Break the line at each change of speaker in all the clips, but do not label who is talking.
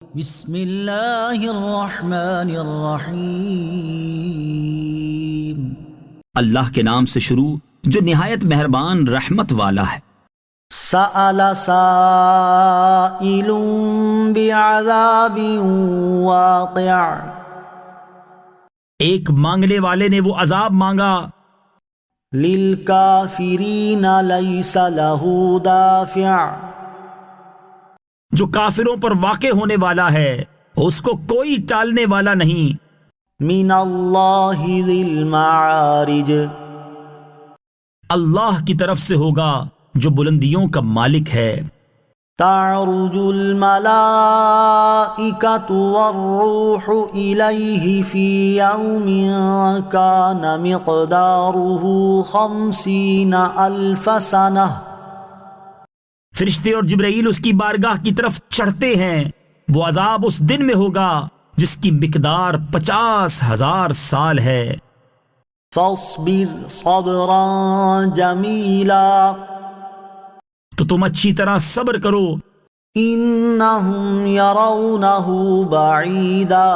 بسم اللہ الرحمن الرحیم۔
اللہ کے نام سے شروع جو نہایت مہربان رحمت والا ہے۔
سأل سائل بعذاب واقع،
ایک مانگنے والے نے وہ عذاب مانگا،
للکافرین لیس لہ دافع،
جو کافروں پر واقع ہونے والا ہے، اس کو کوئی ٹالنے والا نہیں۔
من اللہ ذی المعارج،
اللہ کی طرف سے ہوگا جو بلندیوں کا مالک ہے۔
تعرج الملائکۃ والروح الیہ فی یوم کان مقدارہ 50,000 سنہ،
فرشتے اور جبرائیل اس کی بارگاہ کی طرف چڑھتے ہیں، وہ عذاب اس دن میں ہوگا جس کی مقدار 50,000 سال ہے۔
فاصبر صبرا جمیلا،
تو تم اچھی طرح صبر کرو،
انہم یرونہ بعیدا،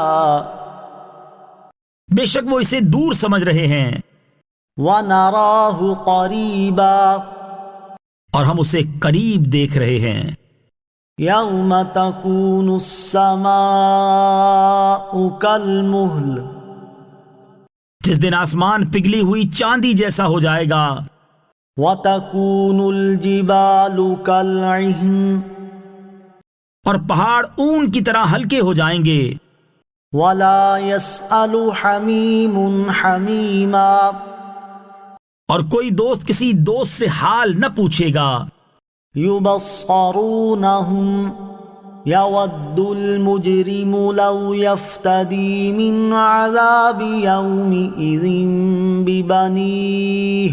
بے شک وہ اسے دور سمجھ رہے ہیں،
ونراہ قریبا،
اور ہم اسے قریب دیکھ رہے ہیں۔
یوم تکون السماء کالمہل،
جس دن آسمان پگھلی ہوئی چاندی جیسا ہو جائے گا،
وتکون الجبال کالعہن،
اور پہاڑ اون کی طرح ہلکے ہو جائیں گے،
ولا یسأل حمیم حمیما،
اور کوئی دوست کسی دوست سے حال نہ پوچھے گا۔
یبصرونہم یود المجرم لو یفتدی من عذاب یومئذ ببنیہ،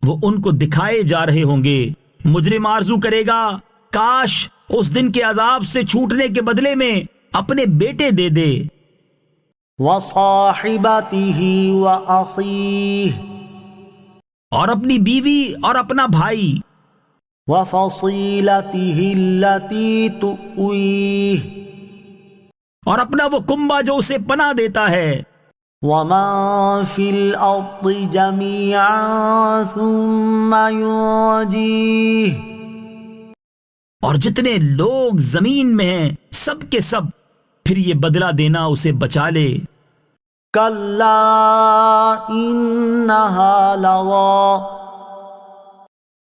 وہ ان کو دکھائے جا رہے ہوں گے، مجرم آرزو کرے گا کاش اس دن کے عذاب سے چھوٹنے کے بدلے میں اپنے بیٹے دے دے،
وصاحبتہ واخیہ،
اور اپنی بیوی اور اپنا بھائی،
وفصیلتہ التی تؤویہ،
اور اپنا وہ کنبا جو اسے پناہ دیتا ہے،
ومن فی الارض جمیعا ثم ینجیہ،
اور جتنے لوگ زمین میں ہیں سب کے سب، پھر یہ بدلہ دینا اسے بچا لے۔
کلا انہا لظی،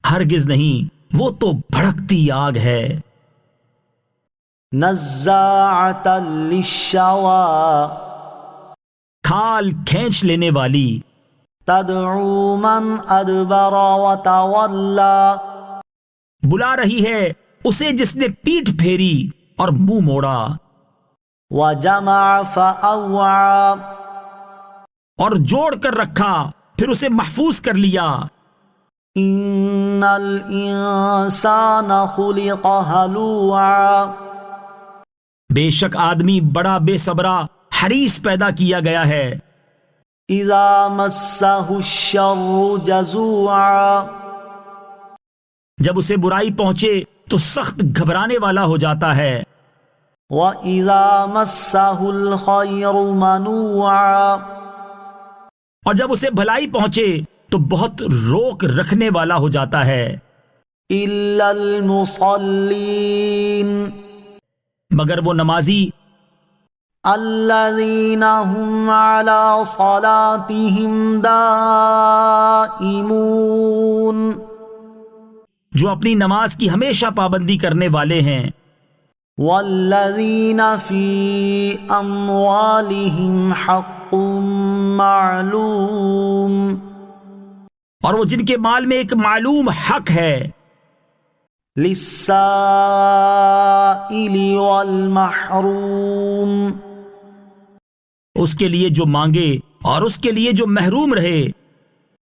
ہرگز نہیں، وہ تو بھڑکتی آگ ہے،
نزاعۃ للشوی،
کھال کھینچ لینے والی،
تدعو من ادبر وتولی،
بلا رہی ہے اسے جس نے پیٹھ پھیری اور منہ موڑا،
وجمع فاوعی،
اور جوڑ کر رکھا پھر اسے محفوظ کر لیا۔
ان الانسان خلق ہلوعا،
بے شک آدمی بڑا بے صبرا حریص پیدا کیا گیا ہے،
اذا مسہ الشر جزوعا،
جب اسے برائی پہنچے تو سخت گھبرانے والا ہو جاتا ہے،
وَإِذَا مَسَّهُ الْخَيْرُ مَنُوعًا،
اور جب اسے بھلائی پہنچے تو بہت روک رکھنے والا ہو جاتا ہے،
إِلَّا الْمُصَلِّينَ،
مگر وہ نمازی،
الَّذِينَ هُمْ عَلَى صَلَاتِهِمْ دَائِمُونَ،
جو اپنی نماز کی ہمیشہ پابندی کرنے والے ہیں،
وَالَّذِينَ فِي أَمْوَالِهِمْ حَقٌّ مَّعْلُومٌ،
اور وہ جن کے مال میں ایک معلوم حق ہے،
لِلسَّائِلِ وَالْمَحْرُومِ،
اس کے لیے جو مانگے اور اس کے لیے جو محروم رہے،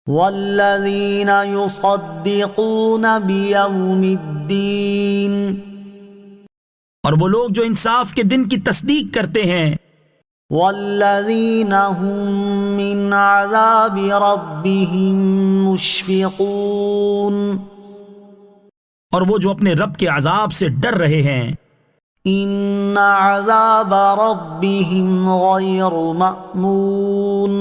وَالَّذِينَ يُصَدِّقُونَ بِيَوْمِ الدِّينِ،
اور وہ لوگ جو انصاف کے دن کی تصدیق کرتے ہیں،
وَالَّذِينَ هُم مِّنْ عَذَابِ رَبِّهِم مُّشْفِقُونَ،
اور وہ جو اپنے رب کے عذاب سے ڈر رہے ہیں،
إن عذاب ربهم غير مأمون.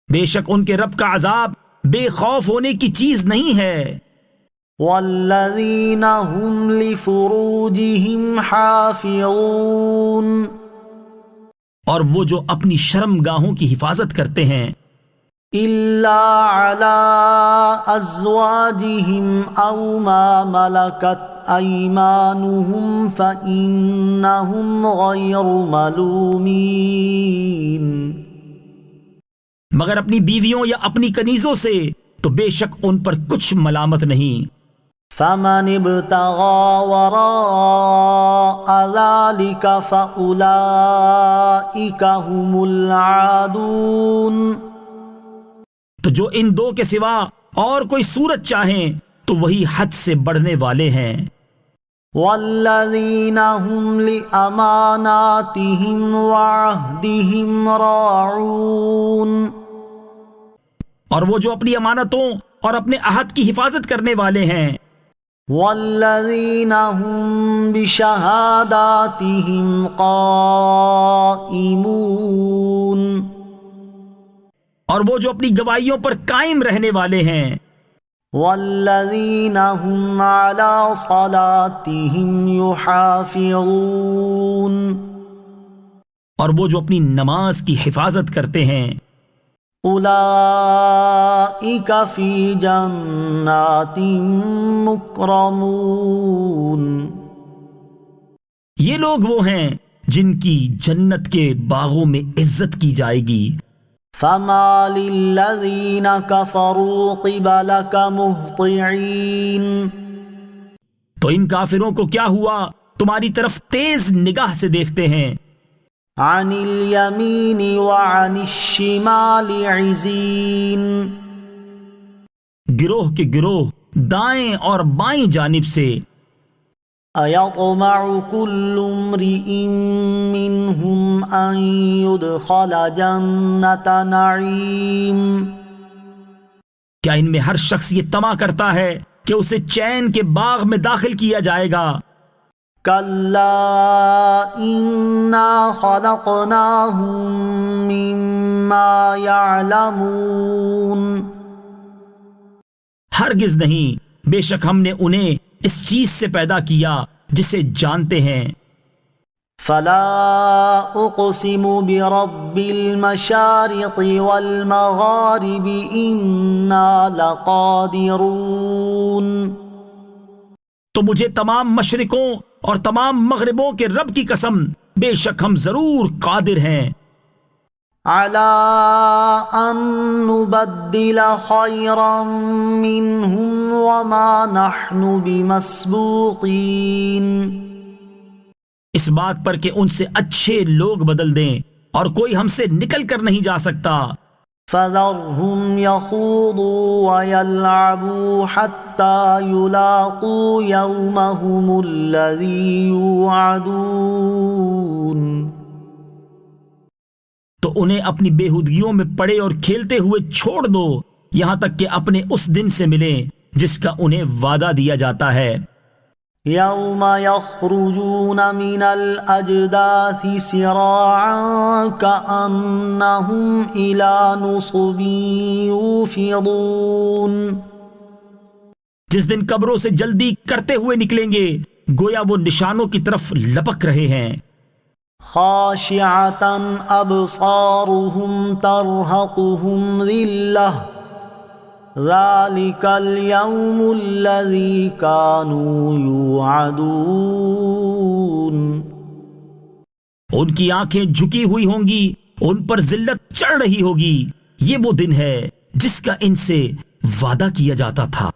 بے شک ان کے رب کا عذاب بے خوف ہونے کی چیز نہیں ہے.
والذین هم لفروجهم حافظون.
اور وہ جو اپنی شرم گاہوں کی حفاظت کرتے ہیں
إلا على أزواجهم أو ما ملكت أيمانهم فإنهم غير ملومين.
مگر اپنی بیویوں یا اپنی کنیزوں سے تو بے شک ان پر کچھ ملامت نہیں.
فمن ابتغى وراء ذلك فأولئك هم العادون.
تو جو ان دو کے سوا اور کوئی صورت چاہیں تو وہی حد سے بڑھنے والے ہیں.
والذین هم لأماناتهم وعهدهم راعون.
اور وہ جو اپنی امانتوں اور اپنے عہد کی حفاظت کرنے والے ہیں.
والذین هم بشہاداتهم قائمون.
اور وہ جو اپنی گواہیوں پر قائم رہنے والے ہیں.
والذین هم علی صلاتهم یحافظون.
اور وہ جو اپنی نماز کی حفاظت کرتے ہیں.
اولئک فی جنات مکرمون.
یہ لوگ وہ ہیں جن کی جنت کے باغوں میں عزت کی جائے گی.
فما للذین کفروا قبلک مہطعین.
تو ان کافروں کو کیا ہوا تمہاری طرف تیز نگاہ سے دیکھتے ہیں.
عن الیمین وعن الشمال عزین.
گروہ کے گروہ دائیں اور بائیں جانب سے.
ایطمع کل امرئ منہم ان یدخل جنت نعیم.
کیا ان میں ہر شخص یہ طمع کرتا ہے کہ اسے چین کے باغ میں داخل کیا جائے گا؟
کلا انا خلقناہم مما یعلمون.
ہرگز نہیں، بے شک ہم نے انہیں اس چیز سے پیدا کیا جسے جانتے ہیں.
فلا اقسم برب المشارق والمغارب انا لقادرون.
تو مجھے تمام مشرقوں اور تمام مغربوں کے رب کی قسم، بے شک ہم ضرور قادر ہیں.
علی ان نبدل خیرا منہم وما نحن بمسبوقین. اس
بات پر کہ ان سے اچھے لوگ بدل دیں اور کوئی ہم سے نکل کر نہیں جا سکتا.
فذرهم يخوضوا ويلعبوا حتى يلاقوا يومهم الذي يوعدون.
تو انہیں اپنی بےہودگیوں میں پڑے اور کھیلتے ہوئے چھوڑ دو یہاں تک کہ اپنے اس دن سے ملیں جس کا انہیں وعدہ دیا جاتا ہے.
یوم یخرجون من الاجداث سراعا کأنہم الی نصب یوفضون.
جس دن قبروں سے جلدی کرتے ہوئے نکلیں گے گویا وہ نشانوں کی طرف لپک رہے ہیں.
خاشعة ابصارهم ترهقهم ذلة ذلك اليوم الذي كانوا يوعدون.
ان کی آنکھیں جھکی ہوئی ہوں گی، ان پر ذلت چڑھ رہی ہوگی. یہ وہ دن ہے جس کا ان سے وعدہ کیا جاتا تھا.